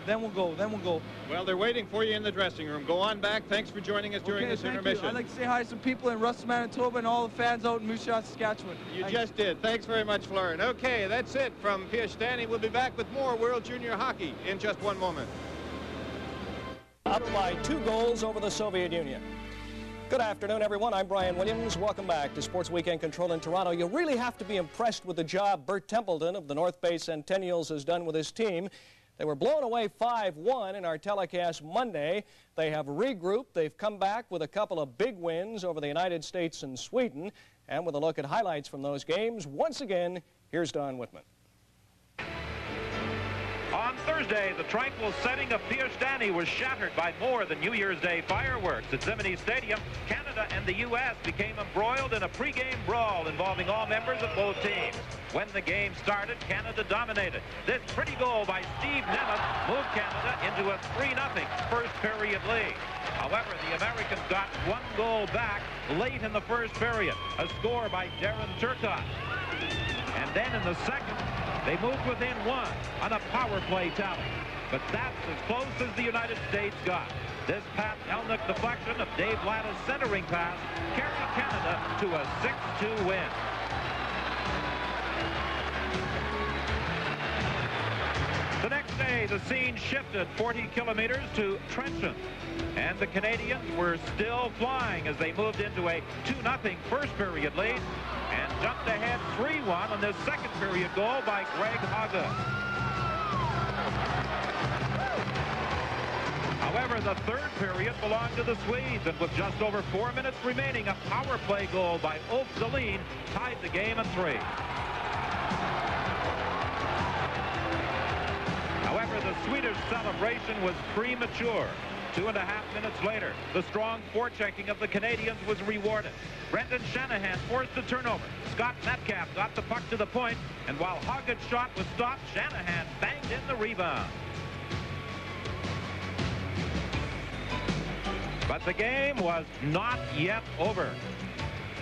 Then we'll go. Well, they're waiting for you in the dressing room. Go on back. Thanks for joining us during this intermission. I'd like to say hi to some people in Russell, Manitoba, and all the fans out in Moose Jaw, Saskatchewan. You just did. Thanks very much, Florin. Okay, that's it from Piestany. We'll be back with more World Junior Hockey in just one moment. Up by 2 goals over the Soviet Union. Good afternoon, everyone. I'm Brian Williams. Welcome back to Sports Weekend Control in Toronto. You really have to be impressed with the job Bert Templeton of the North Bay Centennials has done with his team. They were blown away 5-1 in our telecast Monday. They have regrouped. They've come back with a couple of big wins over the United States and Sweden. And with a look at highlights from those games, once again, here's Don Whitman. On Thursday, the tranquil setting of Piestany was shattered by more than New Year's Day fireworks. At Zimini Stadium, Canada and the U.S. became embroiled in a pregame brawl involving all members of both teams. When the game started, Canada dominated. This pretty goal by Steve Nemeth moved Canada into a 3-0 first period lead. However, the Americans got 1 goal back late in the first period, a score by Darren Turcotte. And then in the second, they moved within 1 on a power play tally. But that's as close as the United States got. This Pat Elnick deflection of Dave Latta's centering pass carried Canada to a 6-2 win. The next day, the scene shifted 40 kilometers to Trenton. And the Canadians were still flying as they moved into a 2-0 first period lead and jumped ahead 3-1 on this second period goal by Greg Haga. However, the third period belonged to the Swedes, and with just over 4 minutes remaining, a power play goal by Ulf Dahlin tied the game at 3. However, the Swedish celebration was premature. 2.5 minutes later, the strong forechecking of the Canadians was rewarded. Brendan Shanahan forced a turnover. Scott Metcalf got the puck to the point, and while Hoggett's shot was stopped, Shanahan banged in the rebound. But the game was not yet over.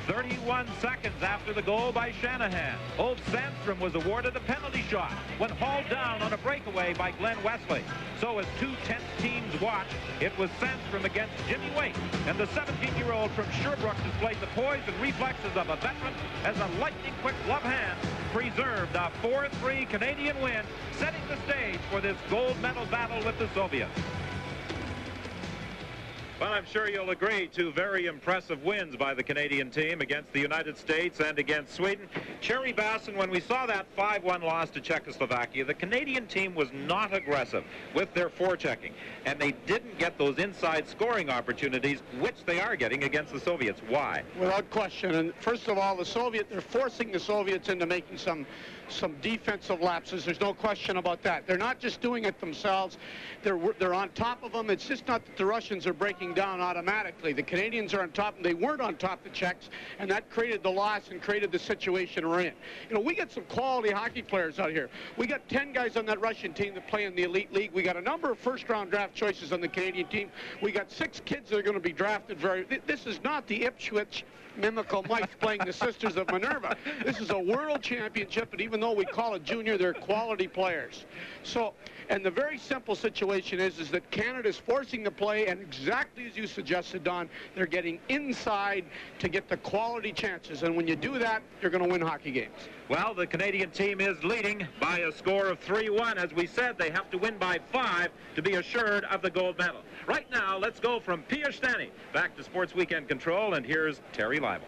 31 seconds after the goal by Shanahan, Ulf Sandstrom was awarded a penalty shot when hauled down on a breakaway by Glenn Wesley. So as 2 tense teams watched, it was Sandstrom against Jimmy Waite, and the 17-year-old from Sherbrooke displayed the poise and reflexes of a veteran as a lightning-quick glove hand preserved a 4-3 Canadian win, setting the stage for this gold medal battle with the Soviets. Well, I'm sure you'll agree, 2 very impressive wins by the Canadian team against the United States and against Sweden. Sherry Basson, when we saw that 5-1 loss to Czechoslovakia, the Canadian team was not aggressive with their forechecking, and they didn't get those inside scoring opportunities, which they are getting against the Soviets. Why? Without question. And first of all, they're forcing the Soviets into making some defensive lapses. There's no question about that. They're not just doing it themselves. They're on top of them. It's just not that the Russians are breaking down automatically. The Canadians are on top, and they weren't on top of the Czechs, and that created the loss and created the situation we're in. You know, we got some quality hockey players out here. We got 10 guys on that Russian team that play in the Elite League. We got a number of first-round draft choices on the Canadian team. We got 6 kids that are going to be drafted This is not the Ipswich Mimical Mites playing the Sisters of Minerva. This is a world championship, and even though we call it junior, they're quality players. So, and the very simple situation is that Canada's forcing the play, and exactly as you suggested, Don, they're getting inside to get the quality chances. And when you do that, you're going to win hockey games. Well, the Canadian team is leading by a score of 3-1. As we said, they have to win by 5 to be assured of the gold medal. Right now, let's go from Piestany back to Sports Weekend Control, and here's Terry Leibel.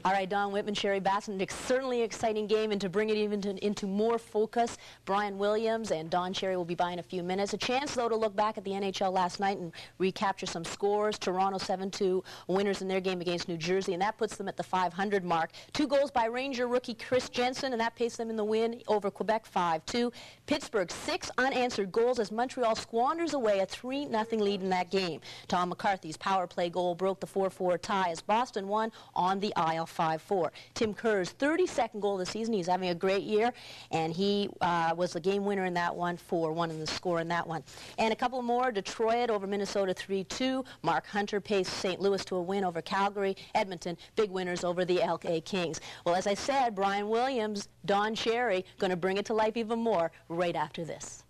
All right, Don Whitman, Sherry Basson, certainly an exciting game, and to bring it even into more focus, Brian Williams and Don Cherry will be by in a few minutes. A chance, though, to look back at the NHL last night and recapture some scores. Toronto 7-2 winners in their game against New Jersey, and that puts them at the 500 mark. 2 goals by Ranger rookie Chris Jensen, and that placed them in the win over Quebec 5-2. Pittsburgh, 6 unanswered goals as Montreal squanders away a 3-0 lead in that game. Tom McCarthy's power play goal broke the 4-4 tie as Boston won on the aisle 5-4. Tim Kerr's 32nd goal of the season. He's having a great year, and he was the game winner in that one, 4-1 in the score in that one. And a couple more. Detroit over Minnesota 3-2. Mark Hunter paced St. Louis to a win over Calgary. Edmonton, big winners over the LA Kings. Well, as I said, Brian Williams, Don Cherry, going to bring it to life even more right after this.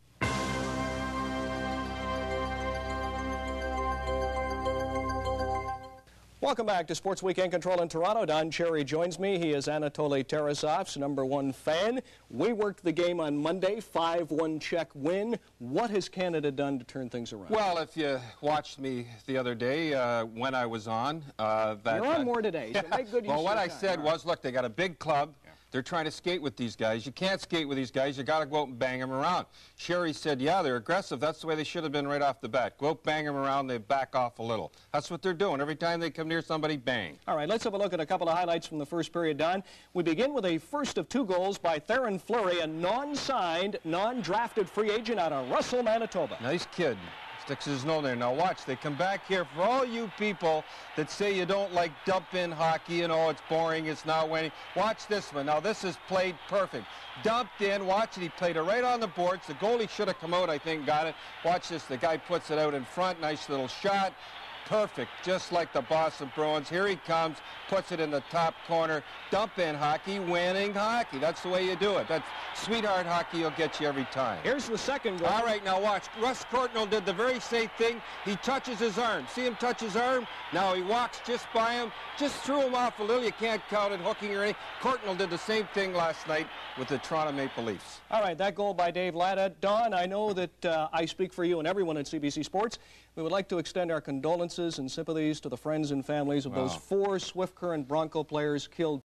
Welcome back to Sports Weekend Control in Toronto. Don Cherry joins me. He is Anatoly Tarasov's #1 fan. We worked the game on Monday, 5-1 Czech win. What has Canada done to turn things around? Well, if you watched me the other day when I was on... You're on more today, so make good use well, what of I time. said was, look, they got a big club. They're trying to skate with these guys. You can't skate with these guys. You got to go out and bang them around. Sherry said, yeah, they're aggressive. That's the way they should have been right off the bat. Go out, bang them around, they back off a little. That's what they're doing. Every time they come near somebody, bang. All right, let's have a look at a couple of highlights from the first period, Don. We begin with a first of 2 goals by Theoren Fleury, a non-signed, non-drafted free agent out of Russell, Manitoba. Nice kid. Sticks his nose there. Now watch, they come back here for all you people that say you don't like dump-in hockey, you know, it's boring, it's not winning. Watch this one. Now this is played perfect. Dumped in, watch it, he played it right on the boards. The goalie should have come out, I think, got it. Watch this, the guy puts it out in front, nice little shot. Perfect, just like the Boston Bruins. Here he comes, puts it in the top corner. Dump-in hockey, winning hockey. That's the way you do it. That's sweetheart hockey, you'll get you every time. Here's the second goal. All right, now watch. Russ Courtnall did the very same thing. He touches his arm. See him touch his arm? Now he walks just by him. Just threw him off a little. You can't count it hooking or anything. Courtnall did the same thing last night with the Toronto Maple Leafs. All right, that goal by Dave Latta. Don, I know that I speak for you and everyone at CBC Sports. We would like to extend our condolences and sympathies to the friends and families of those 4 Swift Current Bronco players killed